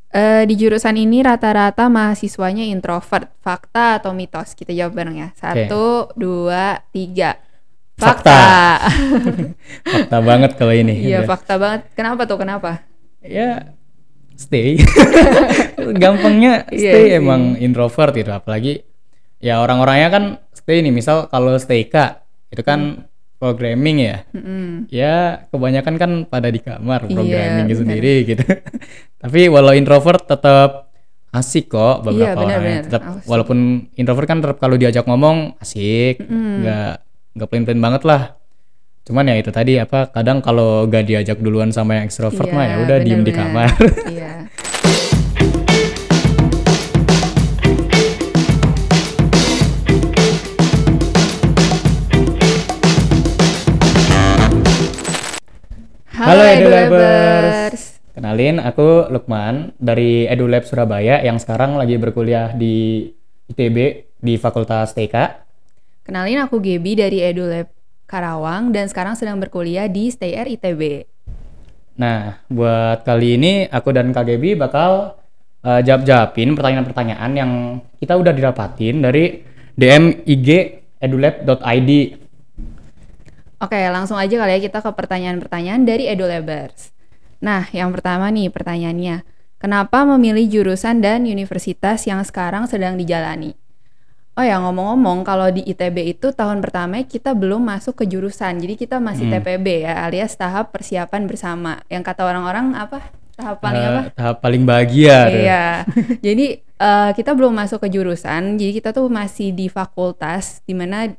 Di jurusan ini rata-rata mahasiswanya introvert. Fakta atau mitos? Kita jawab bareng ya. Oke. 1, 2, 3. Fakta. Fakta. Fakta banget kalau ini. Iya, Udah. fakta banget. Kenapa tuh? Kenapa? Ya, stay. Gampangnya Iya stay sih. emang introvert gitu. Apalagi ya orang-orangnya kan stay nih. Misal kalau stay K itu kan programming ya. Mm-mm. Ya kebanyakan kan pada di kamar Iya, programming benar. sendiri gitu. Tapi walau introvert tetap asik kok Iya, beberapa orangnya. benar-benar. Tetap Aku setuju. walaupun introvert kan tetap kalau diajak ngomong asik, Mm-mm. nggak plain-plain banget lah. Cuman ya itu tadi apa kadang kalau gak diajak duluan sama yang extrovert mah ya Iya, udah diem di benar-benar. kamar. Iya. Halo EduLabers. EduLabers. Kenalin aku Lukman dari EduLab Surabaya yang sekarang lagi berkuliah di ITB di Fakultas TK. Kenalin, aku Gebi dari EduLab Karawang dan sekarang sedang berkuliah di Stay Air ITB. Nah, buat kali ini aku dan Kak Gebi bakal jawab-jawabin pertanyaan-pertanyaan yang kita udah didapatin dari DM IG edulab.id. Oke, langsung aja kali ya kita ke pertanyaan-pertanyaan dari EduLabers. Nah, yang pertama nih pertanyaannya. Kenapa memilih jurusan dan universitas yang sekarang sedang dijalani? Oh ya, ngomong-ngomong, kalau di ITB itu tahun pertama kita belum masuk ke jurusan. Jadi kita masih TPB ya, alias tahap persiapan bersama. Yang kata orang-orang apa? Tahap paling apa? Tahap paling bahagia tuh. Iya. Jadi kita belum masuk ke jurusan. Jadi kita tuh masih di fakultas, di mana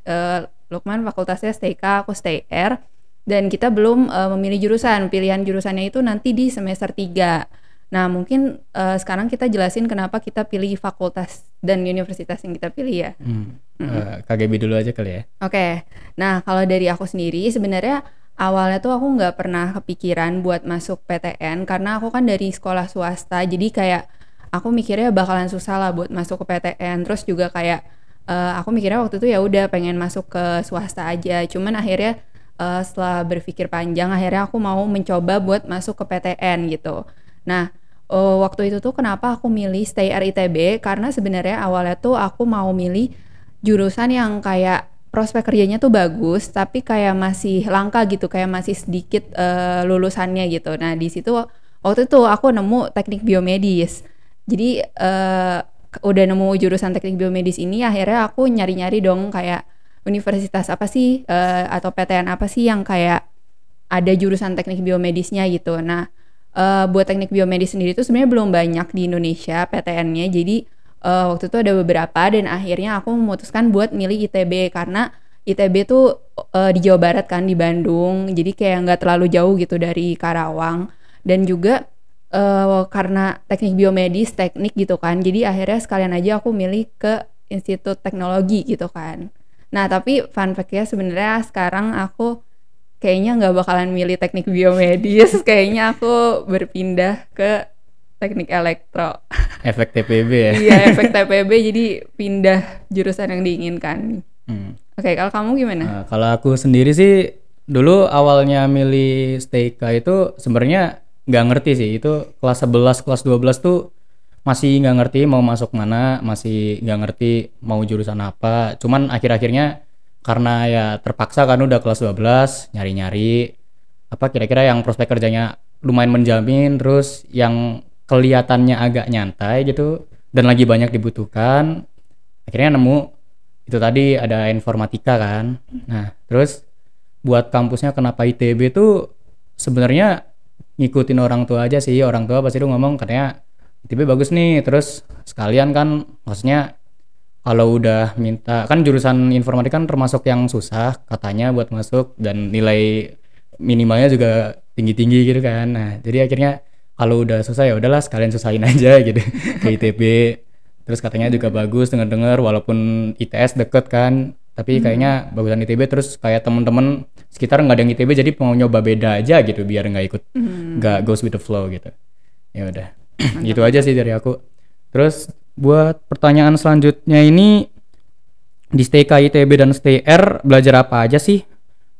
Lukman fakultasnya STK, aku Stay Air. Dan kita belum memilih jurusan. Pilihan jurusannya itu nanti di semester 3. Nah, mungkin sekarang kita jelasin kenapa kita pilih fakultas dan universitas yang kita pilih ya. Kak Gebi dulu aja kali ya. Oke, nah kalau dari aku sendiri sebenarnya awalnya tuh aku nggak pernah kepikiran buat masuk PTN karena aku kan dari sekolah swasta, jadi kayak aku mikirnya bakalan susah lah buat masuk ke PTN. Terus juga kayak aku mikirnya waktu itu ya udah pengen masuk ke swasta aja. Cuman akhirnya setelah berpikir panjang, akhirnya aku mau mencoba buat masuk ke PTN gitu. Nah, waktu itu tuh kenapa aku milih Stay Air ITB karena sebenarnya awalnya tuh aku mau milih jurusan yang kayak prospek kerjanya tuh bagus tapi kayak masih langka gitu, kayak masih sedikit lulusannya gitu. Nah, di situ waktu itu aku nemu teknik biomedis. Jadi udah nemu jurusan teknik biomedis ini, akhirnya aku nyari-nyari dong kayak universitas apa sih atau PTN apa sih yang kayak ada jurusan teknik biomedisnya gitu. Nah, buat teknik biomedis sendiri tuh sebenarnya belum banyak di Indonesia PTN-nya. Jadi waktu itu ada beberapa dan akhirnya aku memutuskan buat milih ITB karena ITB tuh di Jawa Barat kan, di Bandung. Jadi kayak nggak terlalu jauh gitu dari Karawang. Dan juga karena teknik biomedis, teknik gitu kan. Jadi akhirnya sekalian aja aku milih ke Institut Teknologi gitu kan. Nah, tapi fun fact-nya sebenarnya sekarang aku kayaknya nggak bakalan milih teknik biomedis. Kayaknya aku berpindah ke teknik elektro. Efek TPB ya. Iya, efek TPB, jadi pindah jurusan yang diinginkan. Oke, kalau kamu gimana? Nah, kalau aku sendiri sih dulu awalnya milih STK itu sebenarnya nggak ngerti sih, itu kelas 11 kelas 12 tuh masih nggak ngerti mau masuk mana, masih nggak ngerti mau jurusan apa. Cuman akhir-akhirnya karena ya terpaksa kan udah kelas 12 nyari-nyari apa kira-kira yang prospek kerjanya lumayan menjamin, terus yang kelihatannya agak nyantai gitu dan lagi banyak dibutuhkan. Akhirnya nemu itu tadi ada informatika kan. Nah, terus buat kampusnya kenapa ITB tuh sebenarnya ngikutin orang tua aja sih. Orang tua pasti tuh ngomong katanya ITB bagus nih, terus sekalian kan maksudnya kalau udah minta kan jurusan informatika kan termasuk yang susah katanya buat masuk dan nilai minimalnya juga tinggi-tinggi gitu kan. Nah, jadi akhirnya kalau udah susah ya udahlah sekalian susahin aja gitu ke ITB. Terus katanya juga bagus dengar-dengar walaupun ITS deket kan, tapi kayaknya bagusan ITB. Terus kayak temen-temen sekitar nggak ada yang ITB jadi mau nyoba beda aja gitu biar nggak ikut nggak goes with the flow gitu. Ya udah gitu aja sih dari aku. Terus buat pertanyaan selanjutnya ini di Stay K, ITB dan Stay R belajar apa aja sih?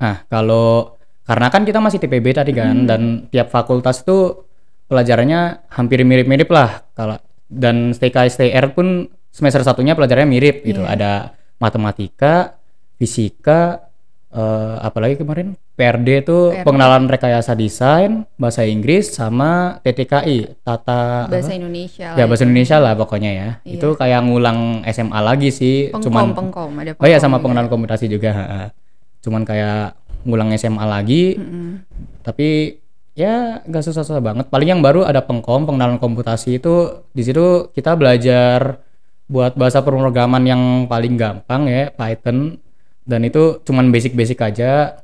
Nah, kalau karena kan kita masih TPB tadi kan dan tiap fakultas tuh pelajarannya hampir mirip-mirip lah kalau, dan STK STR pun semester satunya pelajarannya mirip gitu. Iya. Ada matematika, fisika, apalagi kemarin PRD itu PRD. pengenalan rekayasa desain, bahasa Inggris sama TTKI, tata Bahasa apa? Indonesia Ya lah bahasa itu. Indonesia lah pokoknya ya. Iya. Itu kayak ngulang SMA lagi sih, cuman Pengkom ada oh ya sama pengkom pengenalan juga. komunikasi juga. Cuman kayak ngulang SMA lagi, tapi ya nggak susah-susah banget. Paling yang baru ada pengkom, pengenalan komputasi itu di situ kita belajar buat bahasa pemrograman yang paling gampang ya, Python, dan itu cuman basic-basic aja.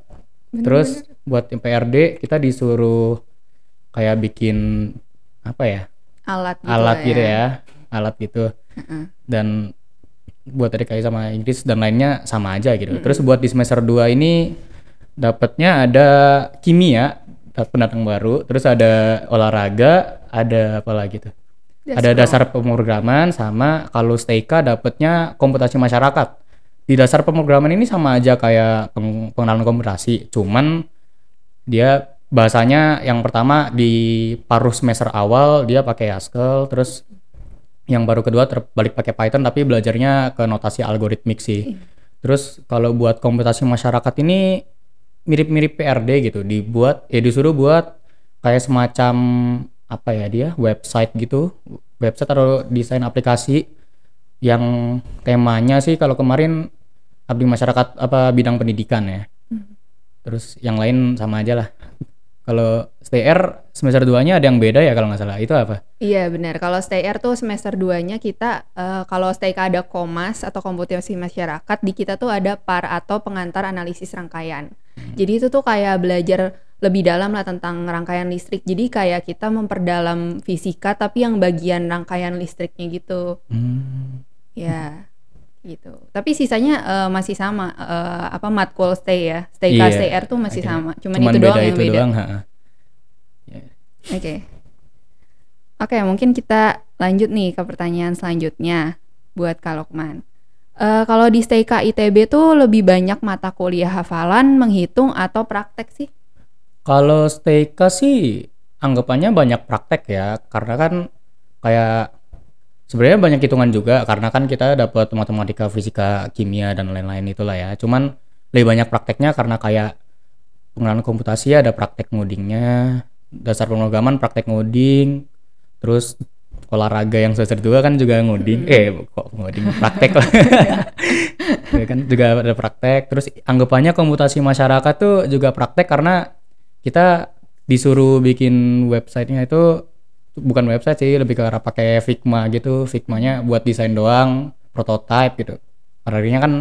Terus buat PRD kita disuruh kayak bikin apa ya? Alat gitu Alat lah gitu ya, alat gitu. Dan buat TDKI sama Inggris dan lainnya sama aja gitu. Terus buat di semester 2 ini dapatnya ada kimia, pendatang baru, terus ada olahraga, ada apa lagi tuh? Ada dasar pemrograman, sama kalau STK dapatnya komputasi masyarakat. Di dasar pemrograman ini sama aja kayak pengenalan komputasi, cuman dia bahasanya yang pertama di paruh semester awal dia pakai Haskell, terus yang baru kedua terbalik pakai Python tapi belajarnya ke notasi algoritmik sih. Terus kalau buat komputasi masyarakat ini mirip-mirip PRD gitu, disuruh buat kayak semacam apa ya, dia website gitu, website atau desain aplikasi yang temanya sih kalau kemarin abdi masyarakat apa bidang pendidikan ya. Terus yang lain sama aja lah. Kalau STR semester 2-nya ada yang beda ya kalau nggak salah. Itu apa? Iya benar. Kalau STR tuh semester 2-nya kita kalau STK ada Komas atau komputasi masyarakat, di kita tuh ada PAR atau pengantar analisis rangkaian. Jadi itu tuh kayak belajar lebih dalam lah tentang rangkaian listrik. Jadi kayak kita memperdalam fisika tapi yang bagian rangkaian listriknya gitu. Ya gitu. Tapi sisanya masih sama apa matkul stay ya. STK Iya, STR tuh masih akhirnya. sama. Cuman itu doang yang beda. Oke. Oke, mungkin kita lanjut nih ke pertanyaan selanjutnya buat Kak Lokman. Kalau di STK ITB tuh lebih banyak mata kuliah hafalan, menghitung atau praktek sih? Kalau STK sih anggapannya banyak praktek ya, karena kan kayak sebenarnya banyak hitungan juga, karena kan kita dapat matematika, fisika, kimia dan lain-lain itulah ya. Cuman lebih banyak prakteknya karena kayak pengenalan komputasi ada praktek ngodingnya, dasar pemrograman praktek ngoding, terus olahraga yang semester 2 kan juga ngoding, kok ngoding praktek lah. Ya kan juga ada praktek. Terus anggapannya komputasi masyarakat tuh juga praktek karena kita disuruh bikin websitenya itu bukan website sih, lebih ke arah pakai Figma gitu. Figmanya buat desain doang, prototype gitu. Artinya kan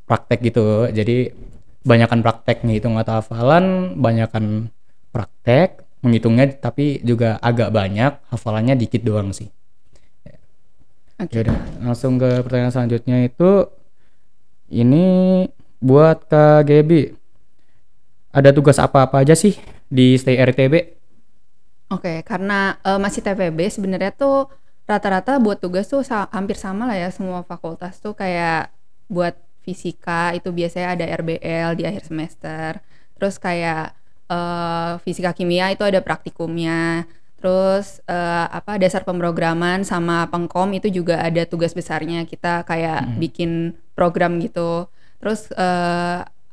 praktek gitu. Jadi banyakan praktek ngitung atau hafalan, banyakan praktek menghitungnya, tapi juga agak banyak, hafalannya dikit doang sih. Oke. Yaudah, langsung ke pertanyaan selanjutnya itu ini buat Kak Gaby. Ada tugas apa-apa aja sih di Stay RTB? Oke, karena masih TPB sebenarnya tuh rata-rata buat tugas tuh hampir sama lah ya, semua fakultas tuh kayak buat fisika itu biasanya ada RBL di akhir semester. Terus kayak fisika kimia itu ada praktikumnya. Terus apa dasar pemrograman sama pengkom itu juga ada tugas besarnya, kita kayak bikin program gitu. Terus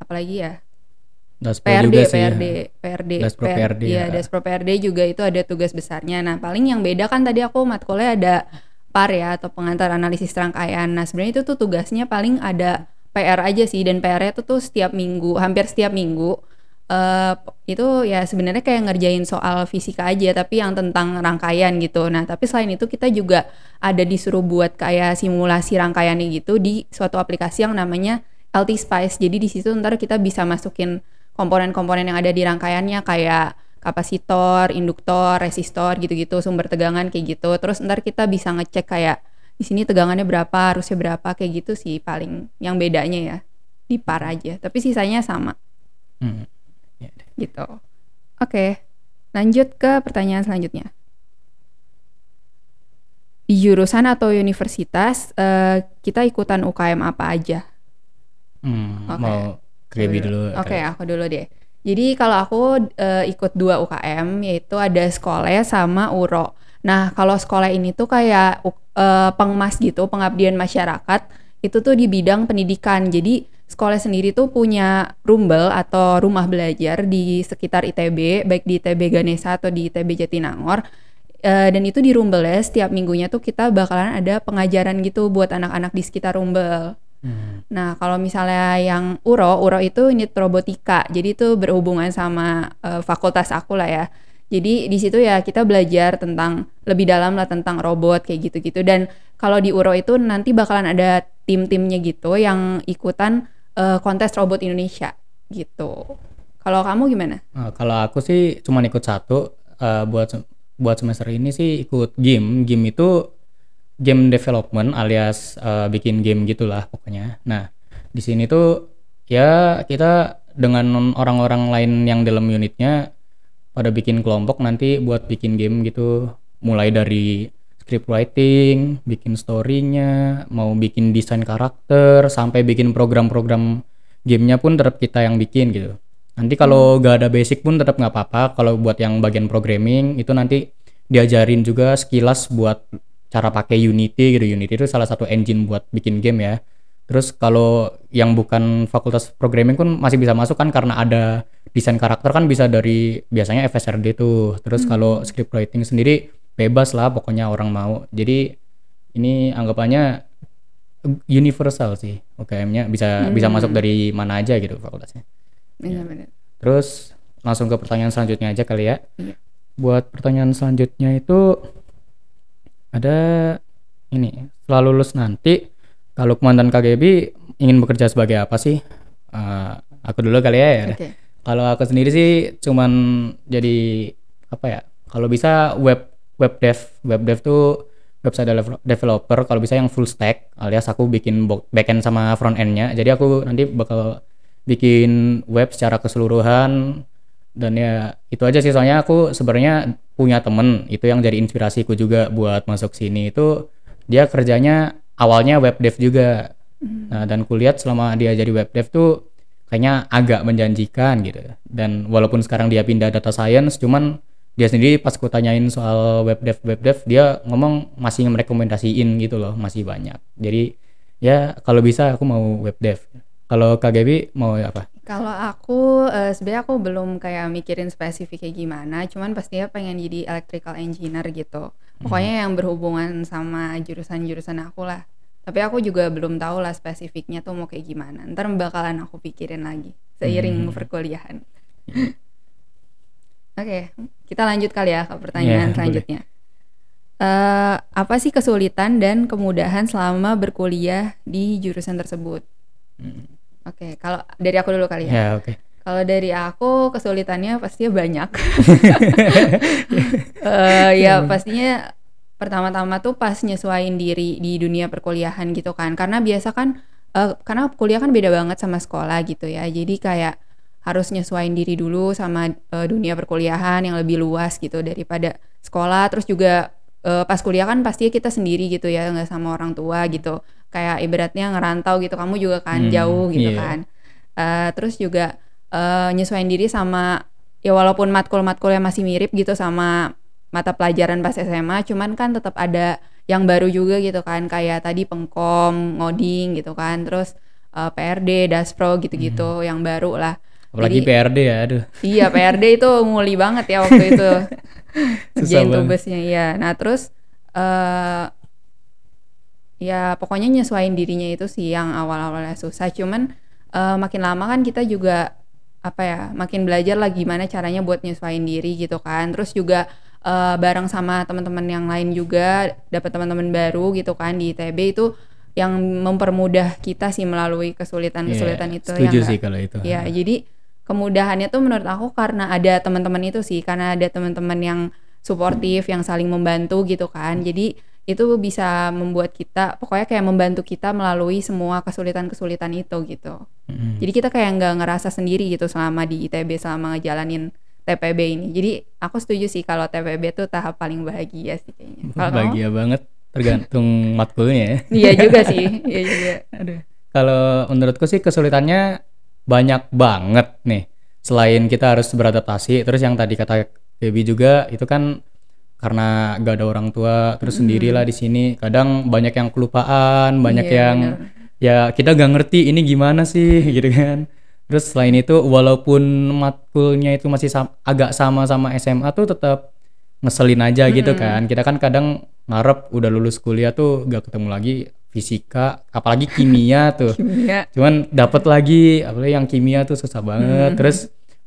apalagi ya? Daspro PRD, juga sih. PRD, Daspro PRD, ya. Daspro PRD juga itu ada tugas besarnya. Nah, paling yang beda kan tadi aku matkulnya ada PAR ya, atau pengantar analisis rangkaian. Nah, sebenarnya itu tuh tugasnya paling ada PR aja sih, dan PR-nya itu tuh setiap minggu, hampir setiap minggu. Itu ya sebenarnya kayak ngerjain soal fisika aja, tapi yang tentang rangkaian gitu. Nah, tapi selain itu kita juga ada disuruh buat kayak simulasi rangkaiannya gitu di suatu aplikasi yang namanya LT Spice. Jadi di situ ntar kita bisa masukin komponen-komponen yang ada di rangkaiannya kayak kapasitor, induktor, resistor gitu-gitu, sumber tegangan kayak gitu. Terus ntar kita bisa ngecek kayak di sini tegangannya berapa, arusnya berapa, kayak gitu sih paling yang bedanya ya di PAR aja. Tapi sisanya sama. Gitu. Oke, lanjut ke pertanyaan selanjutnya. Di jurusan atau universitas kita ikutan UKM apa aja? Mau Gaby dulu. Oke, aku dulu deh. Jadi kalau aku ikut 2 UKM, yaitu ada Sekolah sama URO. Nah kalau Sekolah ini tuh kayak pengmas gitu, pengabdian masyarakat, itu tuh di bidang pendidikan. Jadi Sekolah sendiri tuh punya rumbel atau rumah belajar di sekitar ITB, baik di ITB Ganesha atau di ITB Jatinangor. Dan itu di rumbel ya, setiap minggunya tuh kita bakalan ada pengajaran gitu buat anak-anak di sekitar rumbel. Nah, kalau misalnya yang URO itu unit robotika. Jadi itu berhubungan sama fakultas aku lah ya. Jadi di situ ya kita belajar tentang lebih dalam lah tentang robot kayak gitu-gitu. Dan kalau di URO itu nanti bakalan ada tim-timnya gitu yang ikutan kontes robot Indonesia gitu. Kalau kamu gimana? Kalau aku sih cuma ikut satu, buat semester ini sih ikut game. Game itu game development alias bikin game gitulah pokoknya. Nah, di sini tuh ya kita dengan orang-orang lain yang dalam unitnya pada bikin kelompok nanti buat bikin game gitu. Mulai dari script writing, bikin story-nya, mau bikin desain karakter, sampai bikin program-program gamenya pun tetap kita yang bikin gitu. Nanti kalau gak ada basic pun tetap nggak apa-apa. Kalau buat yang bagian programming itu nanti diajarin juga sekilas buat cara pakai Unity gitu. Unity itu salah satu engine buat bikin game ya. Terus kalau yang bukan fakultas programming pun masih bisa masuk kan karena ada desain karakter kan bisa dari biasanya FSRD tuh. Terus kalau script writing sendiri bebas lah pokoknya orang mau. Jadi ini anggapannya universal sih UKM-nya bisa masuk dari mana aja gitu fakultasnya. Benar-benar. Terus langsung ke pertanyaan selanjutnya aja kali ya. Iya. Buat pertanyaan selanjutnya itu ada ini, setelah lulus nanti kalau komandan KGB ingin bekerja sebagai apa sih? Aku dulu kali ya. Oke. Kalau aku sendiri sih cuman jadi apa ya? Kalau bisa web dev tuh website developer. Kalau bisa yang full stack alias aku bikin backend sama front end-nya. Jadi aku nanti bakal bikin web secara keseluruhan. Dan ya itu aja sih, soalnya aku sebenarnya punya temen itu yang jadi inspirasiku juga buat masuk sini. Itu dia kerjanya awalnya web dev juga. Nah, dan kulihat selama dia jadi web dev tuh kayaknya agak menjanjikan gitu. Dan walaupun sekarang dia pindah data science, cuman dia sendiri pas ku tanyain soal web dev dia ngomong masih merekomendasiin gitu loh, masih banyak. Jadi ya kalau bisa aku mau web dev. Kalau KGB mau apa? Kalau aku sebenarnya aku belum kayak mikirin spesifik kayak gimana, cuman pastinya pengen jadi electrical engineer gitu. Pokoknya yang berhubungan sama jurusan-jurusan aku lah. Tapi aku juga belum tahu lah spesifiknya tuh mau kayak gimana. Ntar bakalan aku pikirin lagi seiring perkuliahan. Oke, kita lanjut kali ya ke pertanyaan selanjutnya. Apa sih kesulitan dan kemudahan selama berkuliah di jurusan tersebut? Oke, kalau dari aku dulu kali ya. Ya, oke. Kalau dari aku kesulitannya pastinya banyak. Ya pastinya pertama-tama tuh pas nyesuaiin diri di dunia perkuliahan gitu kan. Karena biasa kan karena kuliah kan beda banget sama sekolah gitu ya. Jadi kayak harus nyesuaiin diri dulu sama dunia perkuliahan yang lebih luas gitu daripada sekolah. Terus juga pas kuliah kan pastinya kita sendiri gitu ya, nggak sama orang tua gitu. Kayak ibaratnya ngerantau gitu, kamu juga kan jauh gitu kan. Terus juga nyesuaiin diri sama ya walaupun matkul-matkulnya masih mirip gitu sama mata pelajaran pas SMA, cuman kan tetap ada yang baru juga gitu kan, kayak tadi pengkom, ngoding gitu kan, terus PRD, Daspro gitu-gitu yang baru lah. Apalagi jadi, PRD ya, aduh. Iya, PRD itu nguli banget ya waktu itu. Kerjain tugasnya ya. Nah terus ya pokoknya nyesuaiin dirinya itu sih yang awal-awalnya susah, cuman makin lama kan kita juga apa ya, makin belajar lah gimana caranya buat nyesuaiin diri gitu kan. Terus juga bareng sama teman-teman yang lain juga dapat teman-teman baru gitu kan di ITB, itu yang mempermudah kita sih melalui kesulitan-kesulitan itu. Setuju sih kalau itu. Ya, jadi kemudahannya tuh menurut aku karena ada teman-teman itu sih, karena ada teman-teman yang suportif, yang saling membantu gitu kan. Jadi itu bisa membuat kita, pokoknya kayak membantu kita melalui semua kesulitan-kesulitan itu gitu. Jadi kita kayak nggak ngerasa sendiri gitu selama di ITB, selama ngejalanin TPB ini. Jadi aku setuju sih kalau TPB tuh tahap paling bahagia sih kayaknya. Bahagia banget, tergantung matkulnya ya. Iya juga sih, iya juga. Aduh. Kalau menurutku sih kesulitannya banyak banget nih. selain kita harus beradaptasi, terus yang tadi kata Baby juga itu kan karena gak ada orang tua, terus sendirilah di sini. Kadang banyak yang kelupaan, banyak Iya, yang bener. ya kita gak ngerti ini gimana sih gitu kan. Terus selain itu walaupun matkulnya itu masih agak sama SMA tuh tetap ngeselin aja gitu kan. Kita kan kadang ngarep udah lulus kuliah tuh gak ketemu lagi fisika, apalagi kimia tuh. Kimia. Cuman dapat lagi, apalagi yang kimia tuh susah banget. Terus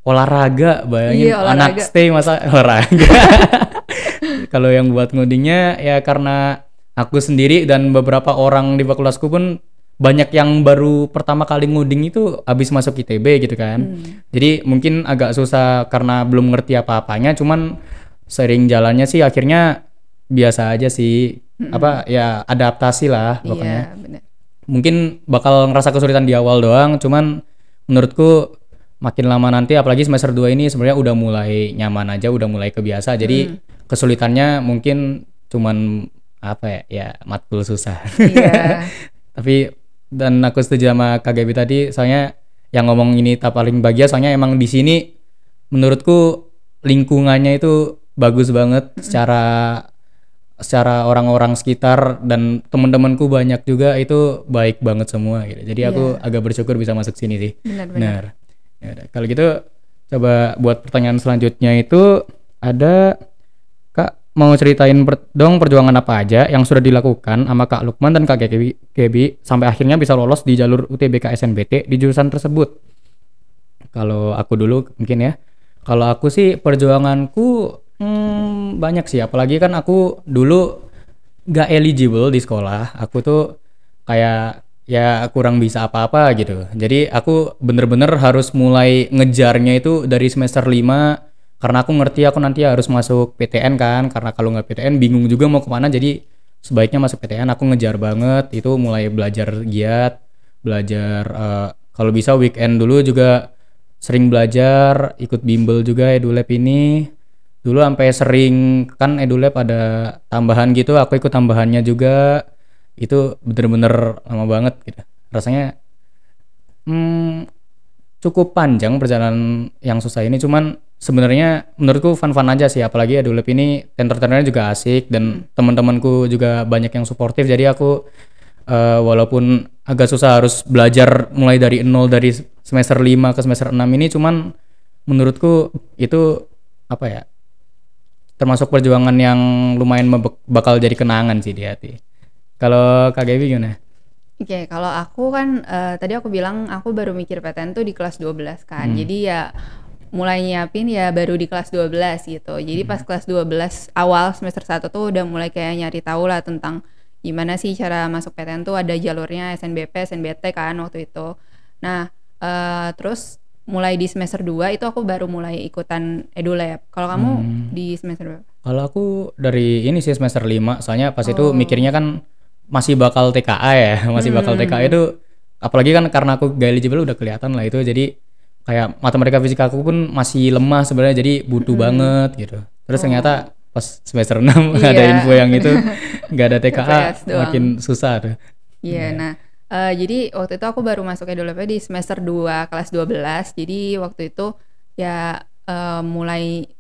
olahraga, bayangin Iya, anak olahraga. stay masa olahraga. Kalau yang buat ngodingnya ya karena aku sendiri dan beberapa orang di fakultasku pun banyak yang baru pertama kali ngoding itu habis masuk ITB gitu kan. Jadi mungkin agak susah karena belum ngerti apa-apanya, cuman sering jalannya sih akhirnya biasa aja sih. Apa ya adaptasi lah pokoknya. Iya, bener. Mungkin bakal ngerasa kesulitan di awal doang, cuman menurutku makin lama nanti apalagi semester 2 ini sebenarnya udah mulai nyaman aja, udah mulai kebiasa. Jadi kesulitannya mungkin cuman apa ya, ya matkul susah. Iya. Tapi dan aku setuju sama Kak Gaby tadi, soalnya yang ngomong ini tak paling bahagia soalnya emang di sini menurutku lingkungannya itu bagus banget secara orang-orang sekitar dan teman-temanku banyak juga itu baik banget semua gitu. Jadi aku Iya. agak bersyukur bisa masuk sini sih. Benar-benar. Ya udah, kalau gitu coba buat pertanyaan selanjutnya itu ada Kak mau ceritain dong perjuangan apa aja yang sudah dilakukan sama Kak Lukman dan Kak Gaby sampai akhirnya bisa lolos di jalur UTBK SNBT di jurusan tersebut. Kalau aku dulu mungkin ya. Kalau aku sih perjuanganku banyak sih, apalagi kan aku dulu gak eligible di sekolah. Aku tuh kayak ya kurang bisa apa-apa gitu. Jadi aku bener-bener harus mulai ngejarnya itu dari semester 5 karena aku ngerti aku nanti harus masuk PTN kan. Karena kalau nggak PTN bingung juga mau kemana, jadi sebaiknya masuk PTN. Aku ngejar banget itu, mulai belajar giat, belajar kalau bisa weekend dulu juga sering belajar, ikut bimbel juga EduLab ini. Dulu sampai sering kan EduLab ada tambahan gitu, aku ikut tambahannya juga. Itu bener-bener lama banget gitu. Rasanya cukup panjang perjalanan yang susah ini, cuman sebenarnya menurutku fun-fun aja sih, apalagi EduLab ini tenter-tenternya juga asik dan teman-temanku juga banyak yang suportif. Jadi aku walaupun agak susah harus belajar mulai dari nol dari semester 5 ke semester 6 ini, cuman menurutku itu apa ya, termasuk perjuangan yang lumayan bakal jadi kenangan sih di hati. Kalau Kak Gaby gimana? Oke, kalau aku kan tadi aku bilang aku baru mikir PTN tuh di kelas 12 kan. Jadi ya mulai nyiapin ya baru di kelas 12 gitu. Jadi pas kelas 12 awal semester 1 tuh udah mulai kayak nyari tahu lah tentang gimana sih cara masuk PTN tuh, ada jalurnya SNBP, SNBT kan waktu itu. Nah, terus mulai di semester 2 itu aku baru mulai ikutan EduLab. Kalau kamu di semester berapa? Kalau aku dari ini sih semester 5, soalnya pas itu mikirnya kan masih bakal TKA ya, masih bakal TKA itu, apalagi kan karena aku gak eligible udah kelihatan lah itu, jadi kayak matematika fisika aku pun masih lemah sebenarnya, jadi butuh banget gitu. Terus ternyata pas semester 6 ada info yang itu gak ada TKA, TPS doang. makin susah tuh. Iya, nah jadi waktu itu aku baru masuk EduLab di semester 2 kelas 12. Jadi waktu itu ya mulai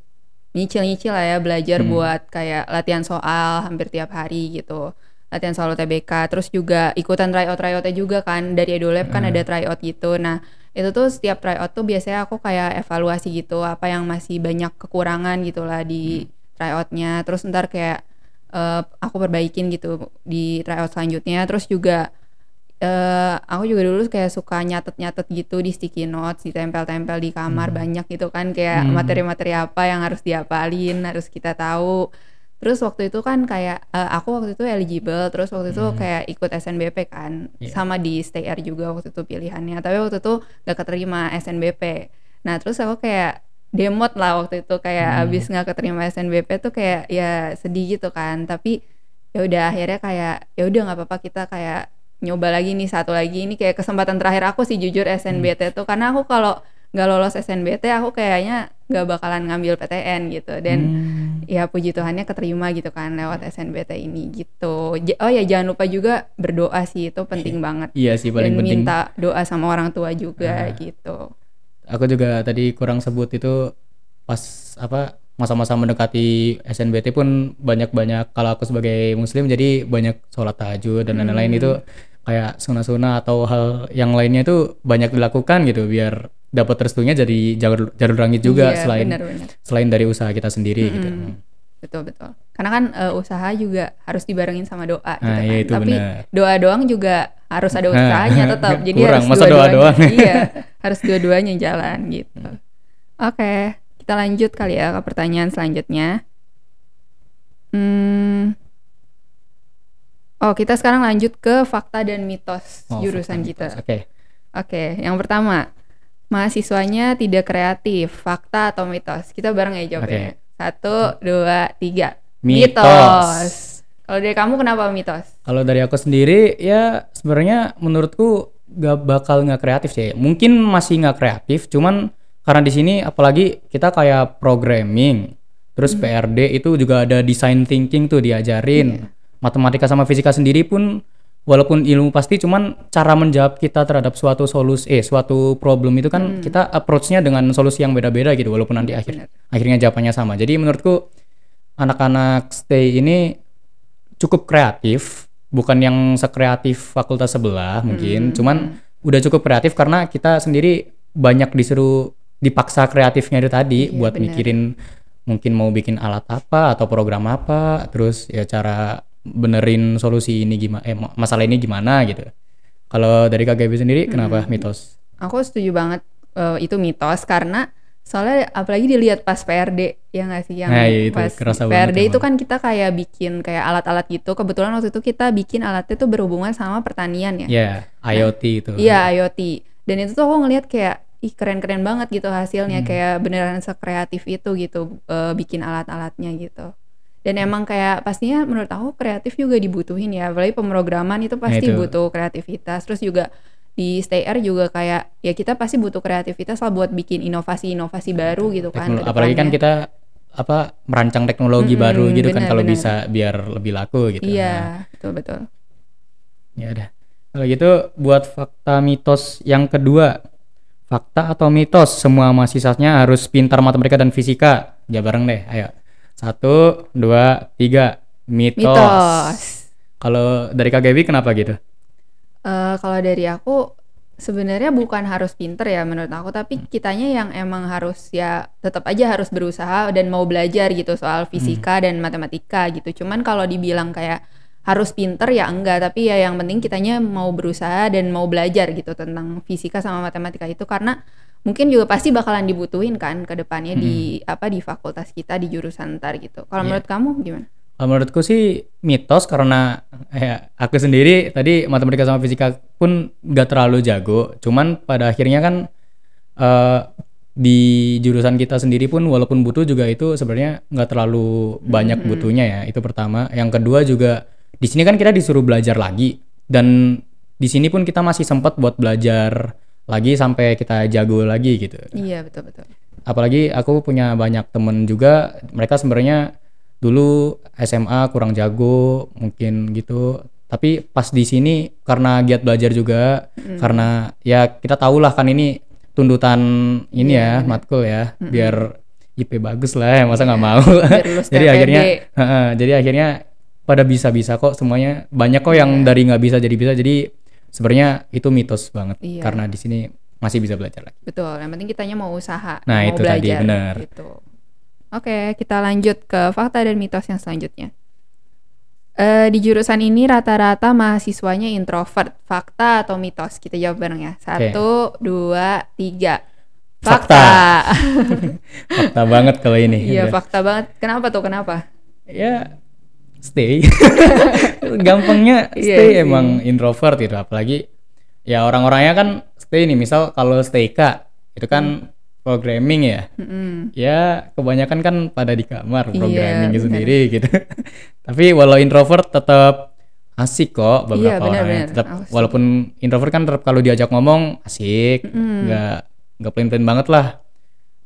nyicil-nyicil lah ya, belajar buat kayak latihan soal hampir tiap hari gitu. Latihan soal UTBK, terus juga ikutan tryout-tryoutnya juga kan, dari EduLab kan ada tryout gitu. Nah itu tuh setiap tryout tuh biasanya aku kayak evaluasi gitu, apa yang masih banyak kekurangan gitu lah di tryoutnya. Terus ntar kayak aku perbaikin gitu di tryout selanjutnya. Terus juga aku juga dulu kayak suka nyatet-nyatet gitu di sticky notes, ditempel-tempel di kamar banyak gitu kan, kayak materi-materi apa yang harus dihafalin, harus kita tahu. Terus waktu itu kan kayak aku waktu itu eligible, terus waktu itu kayak ikut SNBP kan, sama di Stay Air juga waktu itu pilihannya. Tapi waktu itu gak keterima SNBP. Nah terus aku kayak demot lah waktu itu, kayak abis gak keterima SNBP tuh kayak ya sedih gitu kan. Tapi ya udah akhirnya kayak ya udah nggak apa-apa, kita kayak nyoba lagi nih, satu lagi ini kayak kesempatan terakhir aku sih jujur SNBT tuh, karena aku kalau nggak lolos SNBT aku kayaknya nggak bakalan ngambil PTN gitu. Dan ya puji Tuhannya keterima gitu kan lewat SNBT ini gitu. Oh ya jangan lupa juga berdoa sih, itu penting banget. Iya sih paling dan penting. minta doa sama orang tua juga gitu. aku juga tadi kurang sebut itu pas apa masa-masa mendekati SNBT pun banyak-banyak, kalau aku sebagai muslim jadi banyak sholat tahajud dan lain-lain itu kayak sunah-sunah atau hal yang lainnya itu banyak dilakukan gitu biar dapat restunya jadi jalur langit juga, Iya, benar-benar. selain dari usaha kita sendiri gitu. Betul betul. Karena kan usaha juga harus dibarengin sama doa gitu Nah, kan. iya itu Tapi benar. doa doang juga harus ada usahanya tetap. Jadi Kurang, harus masa doa dua-duanya. doang. Iya, harus dua-duanya jalan gitu. Oke, kita lanjut kali ya ke pertanyaan selanjutnya. Oh, kita sekarang lanjut ke fakta dan mitos Oh, jurusan fakta kita. mitos. Oke. Oke, yang pertama, mahasiswanya tidak kreatif, fakta atau mitos? Kita bareng ya jawabnya. 1, 2, 3. Mitos. Kalau dari kamu kenapa mitos? Kalau dari aku sendiri ya sebenarnya menurutku nggak kreatif sih. Mungkin masih nggak kreatif, cuman karena di sini apalagi kita kayak programming, terus PRD itu juga ada design thinking tuh diajarin. Matematika sama fisika sendiri pun walaupun ilmu pasti, cuman cara menjawab kita terhadap suatu suatu problem itu kan kita approach-nya dengan solusi yang beda-beda gitu, walaupun nanti akhirnya jawabannya sama. Jadi menurutku anak-anak stay ini cukup kreatif, bukan yang sekreatif fakultas sebelah mungkin, cuman udah cukup kreatif karena kita sendiri banyak dipaksa kreatifnya itu tadi buat mikirin mungkin mau bikin alat apa atau program apa, terus ya cara benerin solusi ini gimana, masalah ini gimana gitu. Kalau dari KGB sendiri kenapa mitos? Aku setuju banget itu mitos karena soalnya apalagi dilihat pas PRD ya nggak sih, yang Itu pas kerasa PRD banget itu kan kita kayak bikin kayak alat-alat gitu. Kebetulan waktu itu kita bikin alatnya tuh berhubungan sama pertanian ya. Ya, IoT itu. Iya, IoT. Dan itu tuh aku ngelihat kayak ih keren-keren banget gitu hasilnya, kayak beneran sekreatif itu gitu bikin alat-alatnya gitu. Dan emang kayak pastinya menurut aku kreatif juga dibutuhin ya, apalagi pemrograman itu pasti butuh kreativitas. Terus juga di Stay Air juga kayak ya kita pasti butuh kreativitas lah buat bikin inovasi-inovasi baru gitu kan. Apalagi kan kita merancang teknologi baru gitu kan, kalau bisa biar lebih laku gitu. Iya, betul. Ya udah. Kalau gitu buat fakta mitos yang kedua. Fakta atau mitos semua mahasiswanya harus pintar matematika dan fisika? Ya bareng deh, ayo. 1, 2, 3. Mitos. Kalau dari KGB kenapa gitu? Kalau dari aku sebenarnya bukan harus pinter ya menurut aku, tapi kitanya yang emang harus ya tetap aja harus berusaha dan mau belajar gitu soal fisika dan matematika gitu. Cuman kalau dibilang kayak harus pinter ya enggak, tapi ya yang penting kitanya mau berusaha dan mau belajar gitu tentang fisika sama matematika itu, karena mungkin juga pasti bakalan dibutuhin kan ke depannya di fakultas kita di jurusan ntar gitu. Kalau menurut kamu gimana? Menurutku sih mitos karena aku sendiri tadi matematika sama fisika pun gak terlalu jago. Cuman pada akhirnya kan di jurusan kita sendiri pun walaupun butuh juga itu sebenarnya gak terlalu banyak butuhnya ya. Itu pertama. Yang kedua juga di sini kan kita disuruh belajar lagi, dan di sini pun kita masih sempat buat belajar lagi sampai kita jago lagi gitu. Iya, betul. Apalagi aku punya banyak temen juga, mereka sebenarnya dulu SMA kurang jago mungkin gitu, tapi pas di sini karena giat belajar juga, karena ya kita tahu lah kan ini tuntutan ini matkul ya, biar IP bagus lah ya, masa nggak mau. jadi akhirnya pada bisa kok semuanya, banyak kok yang dari nggak bisa jadi bisa. Jadi sebenarnya itu mitos banget karena di sini masih bisa belajar lagi. Betul, yang penting kitanya mau usaha, nah, mau itu belajar tadi benar gitu. Oke, kita lanjut ke fakta dan mitos yang selanjutnya. Di jurusan ini rata-rata mahasiswanya introvert. Fakta atau mitos? Kita jawab bareng ya. 1, 2, 3. Fakta. Fakta banget kalau ini. Iya, fakta banget. Kenapa tuh? Kenapa? Ya, stay. Gampangnya stay emang introvert gitu. Apalagi ya orang-orangnya kan stay nih. Misal kalau stay K itu kan programming ya. Ya kebanyakan kan pada di kamar programming sendiri gitu. Tapi walau introvert tetap asik kok beberapa orangnya. Tetap walaupun introvert kan tetap kalau diajak ngomong asik, nggak plain-plain banget lah.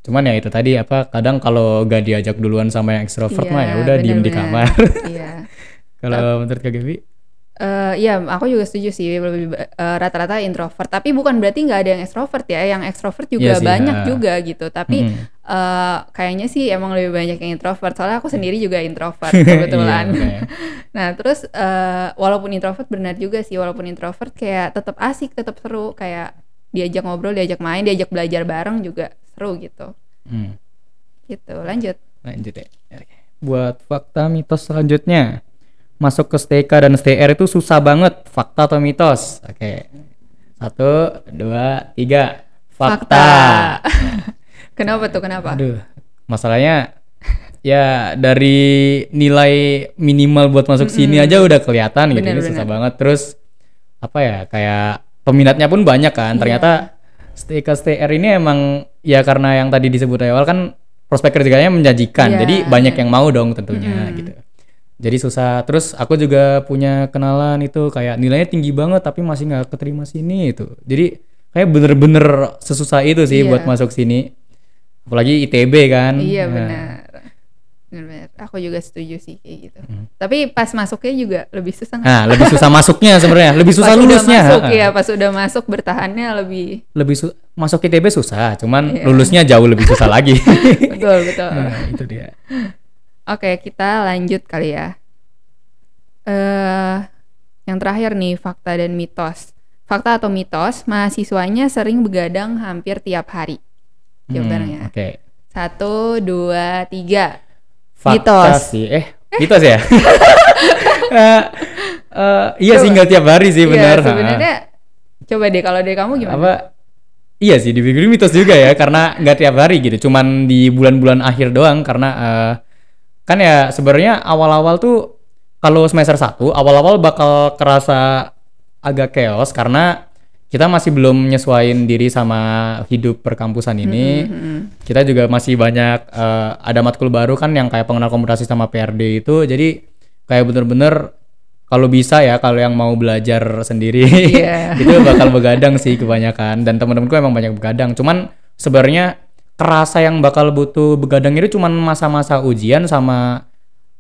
Cuman ya itu tadi kadang kalau gak diajak duluan sama yang ekstrovert mah ya udah diem di kamar. Iya. Kalau menurut Kak Gaby? Iya, aku juga setuju sih rata-rata introvert. Tapi bukan berarti nggak ada yang ekstrovert ya. Yang ekstrovert Iya juga sih, banyak juga gitu. Tapi mm-mm. kayaknya sih emang lebih banyak yang introvert. Soalnya aku sendiri juga introvert Iya kebetulan. makanya. Nah, terus walaupun introvert benar juga sih. Walaupun introvert kayak tetap asik, tetap seru. Kayak diajak ngobrol, diajak main, diajak belajar bareng juga seru gitu. Hmm. Gitu, lanjut. Lanjut ya. Oke. Buat fakta mitos selanjutnya. Masuk ke STK dan STR itu susah banget. Fakta atau mitos? Oke. 1, 2, 3. Fakta. Kenapa tuh, kenapa? Aduh, masalahnya ya dari nilai minimal buat masuk sini aja udah kelihatan gitu. Ini susah Bener-bener. banget. Terus apa ya, kayak peminatnya pun banyak kan. Iya. Ternyata STK STR ini emang ya karena yang tadi disebut awal kan prospek kerjanya menjanjikan. Iya. Jadi banyak yang mau dong tentunya gitu. Jadi susah. Terus aku juga punya kenalan itu kayak nilainya tinggi banget tapi masih nggak keterima sini itu. Jadi kayak bener-bener sesusah itu sih Iya. buat masuk sini. Apalagi ITB kan. Iya, Nah, benar. Benar. Aku juga setuju sih kayak gitu. Tapi pas masuknya juga lebih susah nggak? Nah, lebih susah masuknya sebenarnya, lebih susah Pas udah lulusnya. masuk Ha-ha. ya, pas udah masuk bertahannya lebih Masuk ITB susah, cuman Iya. lulusnya jauh lebih susah lagi. betul betul. Nah, itu dia. Oke, kita lanjut kali ya. Yang terakhir nih, fakta dan mitos. Fakta atau mitos, mahasiswanya sering begadang hampir tiap hari. Jawabannya. Oke. 1, 2, 3. Fakta Mitos. sih. Mitos ya? Iya sih, nggak tiap hari sih, benar. Iya, sebenarnya coba deh kalau dari kamu gimana? Apa? Iya sih, dipikir mitos juga ya, karena nggak tiap hari gitu, cuman di bulan-bulan akhir doang. Karena kan ya sebenarnya awal-awal tuh kalau semester 1 awal-awal bakal kerasa agak chaos karena kita masih belum nyesuaiin diri sama hidup perkampusan ini. Kita juga masih banyak ada matkul baru kan yang kayak pengenal komunikasi sama PRD itu. Jadi kayak bener-bener kalau bisa ya, kalau yang mau belajar sendiri Iya. itu bakal begadang sih kebanyakan. Dan teman-temanku emang banyak begadang. Cuman sebenarnya kerasa yang bakal butuh begadang itu cuman masa-masa ujian sama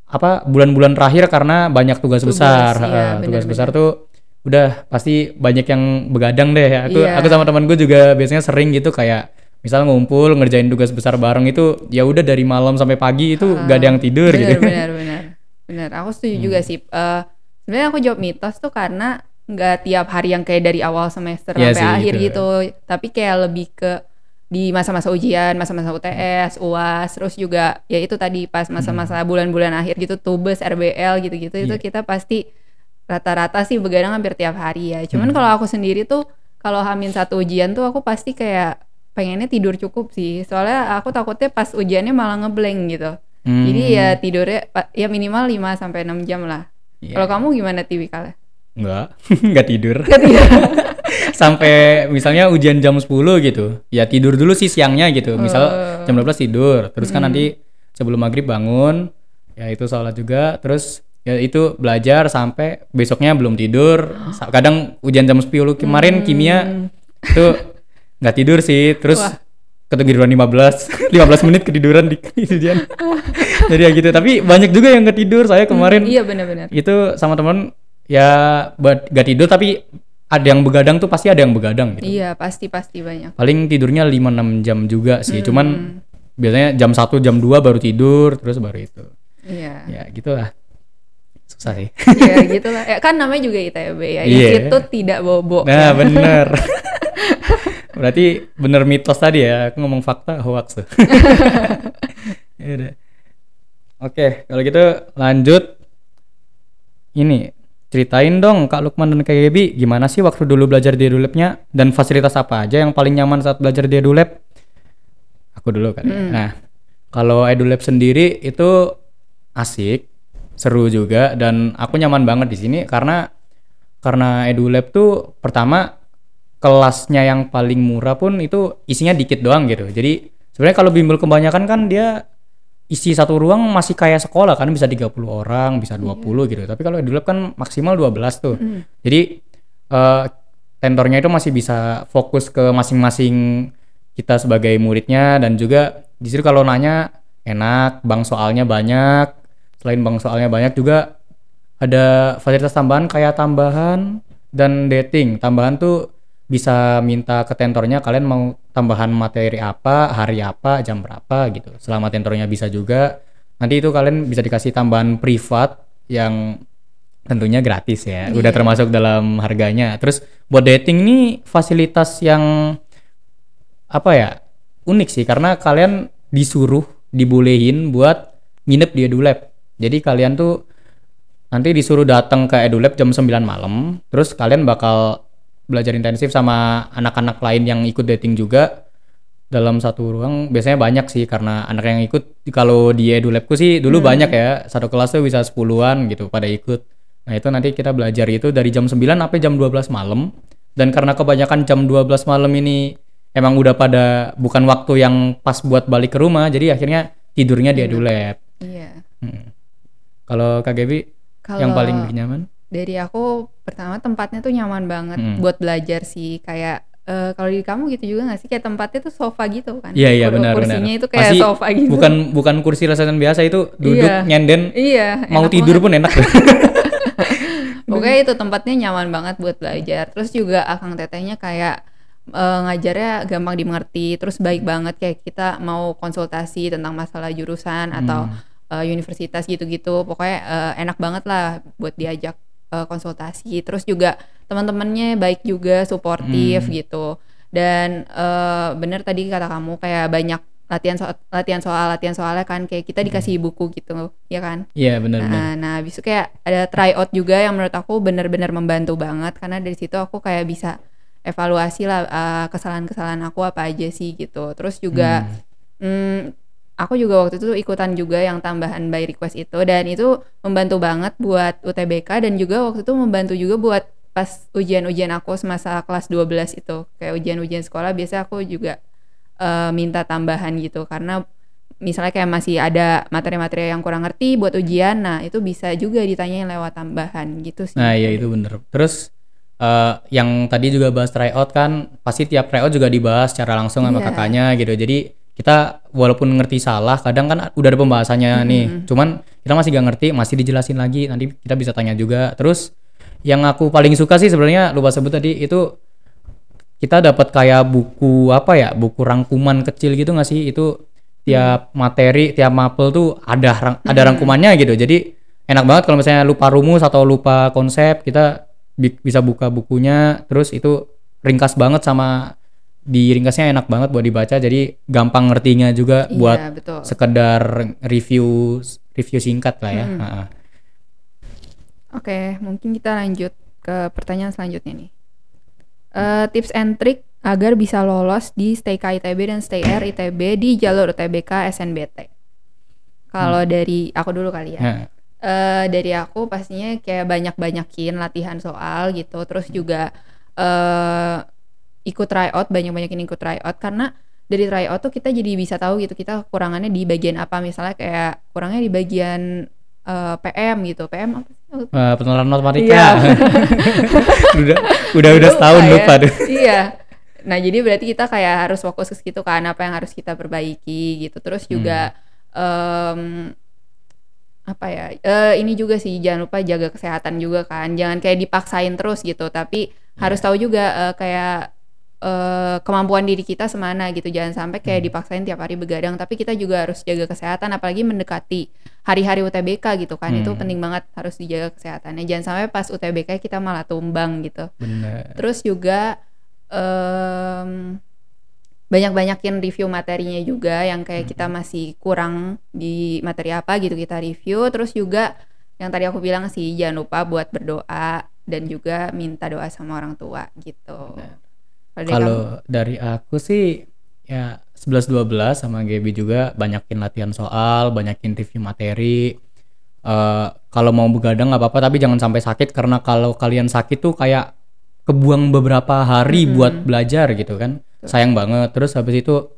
apa bulan-bulan terakhir karena banyak tugas besar. iya, Tugas benar-benar. besar tuh udah pasti banyak yang begadang deh ya. Iya. Aku sama teman gue juga biasanya sering gitu kayak misal ngumpul ngerjain tugas besar bareng itu ya udah dari malam sampai pagi itu gak ada yang tidur gitu. Benar. Aku setuju juga sih. Sebenarnya aku jawab mitos tuh karena nggak tiap hari yang kayak dari awal semester Iya sampai sih, akhir itu. gitu. Tapi kayak lebih ke di masa-masa ujian, masa-masa UTS, UAS, terus juga ya itu tadi pas masa-masa bulan-bulan akhir gitu, tubes, RBL gitu-gitu itu Iya. kita pasti rata-rata sih begadang hampir tiap hari ya. Cuman kalau aku sendiri tuh kalau H-1 ujian tuh aku pasti kayak pengennya tidur cukup sih. Soalnya aku takutnya pas ujiannya malah ngeblank gitu. Jadi ya tidurnya ya minimal 5 sampai 6 jam lah. Iya. Kalau kamu gimana tipikalnya? Enggak, enggak tidur. Sampai misalnya ujian jam 10 gitu. Ya tidur dulu sih siangnya gitu. Misal jam 12 tidur, terus kan nanti sebelum maghrib bangun, ya itu sholat juga, terus ya itu belajar sampai besoknya belum tidur. Kadang ujian jam 10 kemarin kimia itu nggak tidur sih, terus ketiduran 15 menit ketiduran di ujian. Jadi ya gitu, tapi banyak juga yang nggak tidur. Saya kemarin Iya benar-benar. itu sama teman ya gak tidur tapi ada yang begadang tuh, pasti ada yang begadang gitu. Iya pasti banyak. Paling tidurnya 5-6 jam juga sih, cuman biasanya jam 1 jam 2 baru tidur, terus baru itu. Iya. Ya gitulah, susah sih. Ya gitulah. Ya kan namanya juga ITB ya. Iya. Institut tidak bobo. Nah bener. Berarti bener mitos tadi ya, aku ngomong fakta hoax tuh. Yaudah. Oke, kalau gitu lanjut. Ini ceritain dong Kak Lukman dan Kak Gaby, gimana sih waktu dulu belajar di EduLab-nya dan fasilitas apa aja yang paling nyaman saat belajar di EduLab? Aku dulu kali. Nah, kalau EduLab sendiri itu asik, seru juga, dan aku nyaman banget di sini karena EduLab tuh pertama kelasnya yang paling murah pun itu isinya dikit doang gitu. Jadi sebenarnya kalau bimbel kebanyakan kan dia isi satu ruang masih kayak sekolah kan, bisa 30 orang, bisa 20 gitu. Tapi kalau EduLab kan maksimal 12 tuh. Jadi tentornya itu masih bisa fokus ke masing-masing kita sebagai muridnya, dan juga di situ kalau nanya enak, bank soalnya banyak. Selain bank soalnya banyak juga ada fasilitas tambahan kayak tambahan dan dating. Tambahan tuh bisa minta ke tentornya kalian mau tambahan materi apa, hari apa, jam berapa gitu. Selama tentornya bisa juga. Nanti itu kalian bisa dikasih tambahan privat yang tentunya gratis ya. Udah Iya. termasuk dalam harganya. Terus buat dating ini fasilitas yang apa ya? Unik sih karena kalian dibolehin buat nginep di EduLab. Jadi kalian tuh nanti disuruh datang ke EduLab jam 9 malam, terus kalian bakal belajar intensif sama anak-anak lain yang ikut dating juga dalam satu ruang. Biasanya banyak sih karena anak yang ikut kalau di EduLabku sih dulu banyak ya, satu kelas tuh bisa 10-an gitu pada ikut. Nah itu nanti kita belajar itu dari jam 9 sampai jam 12 malam, dan karena kebanyakan jam 12 malam ini emang udah pada bukan waktu yang pas buat balik ke rumah, jadi akhirnya tidurnya di EduLab. Iya. Kalau Kak Gaby yang Kalau paling bikin nyaman? dari aku pertama tempatnya tuh nyaman banget buat belajar sih, kayak kalau di kamu gitu juga nggak sih, kayak tempatnya tuh sofa gitu kan? Iya benar. Kursinya itu kayak Pasti sofa gitu. bukan kursi resetan biasa, itu duduk Iya. nyenden. Iya, Mau enak tidur banget. pun enak. Pokoknya itu tempatnya nyaman banget buat belajar. Terus juga akang tetehnya kayak ngajarnya gampang dimengerti, terus baik banget, kayak kita mau konsultasi tentang masalah jurusan atau universitas gitu-gitu. Pokoknya enak banget lah buat diajak konsultasi. Terus juga teman-temannya baik juga, suportif gitu. Dan bener tadi kata kamu kayak banyak latihan soalnya kan, kayak kita dikasih buku gitu ya kan. Iya benar. Nah habis itu kayak ada tryout juga yang menurut aku benar-benar membantu banget, karena dari situ aku kayak bisa evaluasi lah kesalahan-kesalahan aku apa aja sih gitu. Terus juga aku juga waktu itu ikutan juga yang tambahan by request itu, dan itu membantu banget buat UTBK, dan juga waktu itu membantu juga buat pas ujian-ujian aku semasa kelas 12 itu, kayak ujian-ujian sekolah biasa aku juga minta tambahan gitu, karena misalnya kayak masih ada materi-materi yang kurang ngerti buat ujian, nah itu bisa juga ditanyain lewat tambahan gitu sih. Nah iya itu bener. Terus yang tadi juga bahas tryout kan, pasti tiap tryout juga dibahas secara langsung sama Iya. kakaknya gitu. Jadi kita walaupun ngerti salah, kadang kan udah ada pembahasannya nih, cuman kita masih gak ngerti, masih dijelasin lagi, nanti kita bisa tanya juga. Terus yang aku paling suka sih sebenarnya, lupa sebut tadi, itu kita dapat kayak buku apa ya, buku rangkuman kecil gitu nggak sih? Itu tiap materi, tiap mapel tuh ada rangkumannya gitu. Jadi enak banget kalau misalnya lupa rumus atau lupa konsep, kita bisa buka bukunya, terus itu ringkas banget, sama di ringkasnya enak banget buat dibaca, jadi gampang ngertinya juga Iya, buat betul. sekedar review singkat lah ya. Oke, mungkin kita lanjut ke pertanyaan selanjutnya nih. Tips and trick agar bisa lolos di STEIKA ITB dan STEIR ITB di jalur UTBK SNBT. Kalau dari aku dulu kali ya. Dari aku pastinya kayak banyak-banyakin latihan soal gitu, terus juga ikut tryout, banyak-banyakin ikut tryout, karena dari tryout tuh kita jadi bisa tahu gitu kita kurangannya di bagian apa. Misalnya kayak kurangnya di bagian PM gitu. PM apa sih? Pengenalan matematika. Iya. udah setahun lupa ya. deh. Iya. Nah jadi berarti kita kayak harus fokus ke situ kan, apa yang harus kita perbaiki gitu. Terus juga apa ya, ini juga sih, jangan lupa jaga kesehatan juga kan, jangan kayak dipaksain terus gitu, tapi harus tahu juga kayak kemampuan diri kita semana gitu, jangan sampai kayak dipaksain tiap hari begadang, tapi kita juga harus jaga kesehatan, apalagi mendekati hari-hari UTBK gitu kan. Itu penting banget, harus dijaga kesehatannya, jangan sampai pas UTBK kita malah tumbang gitu. Bener. Terus juga banyak-banyakin review materinya juga, yang kayak kita masih kurang di materi apa gitu kita review. Terus juga yang tadi aku bilang sih, jangan lupa buat berdoa dan juga minta doa sama orang tua gitu. Kalau dari aku sih ya 11-12 sama Gaby juga banyakin latihan soal, banyakin review materi. Kalau mau begadang nggak apa-apa, tapi jangan sampai sakit, karena kalau kalian sakit tuh kayak kebuang beberapa hari buat belajar gitu kan. Sayang banget. Terus habis itu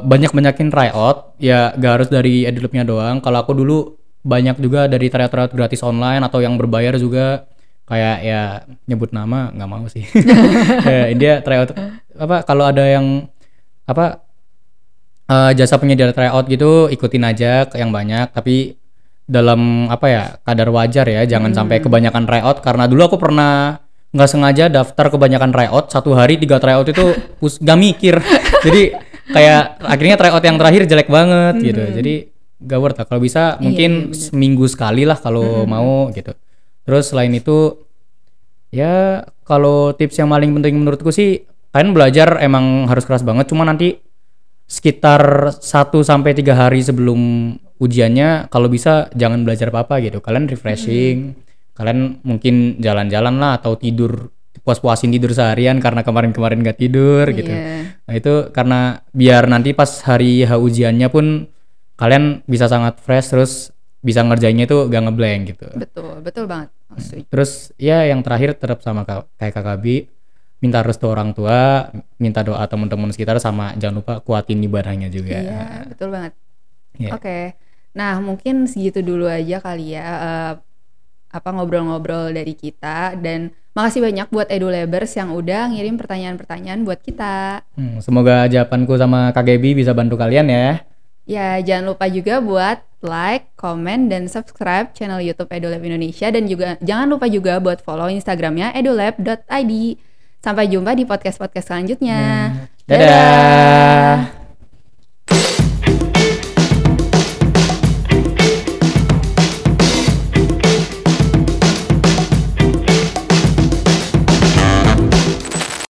banyakin tryout, ya gak harus dari EduLab-nya doang. Kalau aku dulu banyak juga dari tryout gratis online atau yang berbayar juga, kayak ya nyebut nama nggak mau sih. Dia tryout apa, kalau ada yang apa jasa penyedia tryout gitu ikutin aja ke yang banyak, tapi dalam apa ya, kadar wajar ya, jangan sampai kebanyakan tryout, karena dulu aku pernah nggak sengaja daftar kebanyakan tryout, 1 hari 3 tryout itu gak mikir. Jadi kayak akhirnya tryout yang terakhir jelek banget gitu. Jadi gak worth lah. Kalau bisa mungkin seminggu sekali lah kalau mau gitu. Terus selain itu ya kalau tips yang paling penting menurutku sih, kalian belajar emang harus keras banget, cuma nanti sekitar 1 sampai 3 hari sebelum ujiannya kalau bisa jangan belajar apa-apa gitu. Kalian refreshing, kalian mungkin jalan-jalan lah atau tidur, puas-puasin tidur seharian karena kemarin-kemarin gak tidur gitu. Nah itu karena biar nanti pas hari H ujiannya pun kalian bisa sangat fresh, terus bisa ngerjainnya itu gak ngeblank gitu. Betul banget. Terus ya yang terakhir tetap sama kayak Kak Gabi, minta restu orang tua, minta doa teman-teman sekitar, sama jangan lupa kuatin ibadahnya juga. Iya, betul banget. Yeah. Oke. Nah, mungkin segitu dulu aja kali ya ngobrol-ngobrol dari kita, dan makasih banyak buat EduLabers yang udah ngirim pertanyaan-pertanyaan buat kita. Semoga jawabanku sama Kak Gaby bisa bantu kalian ya. Ya, jangan lupa juga buat like, komen, dan subscribe channel YouTube EduLab Indonesia, dan juga jangan lupa juga buat follow Instagramnya edulab.id. Sampai jumpa di podcast-podcast selanjutnya. Dadah.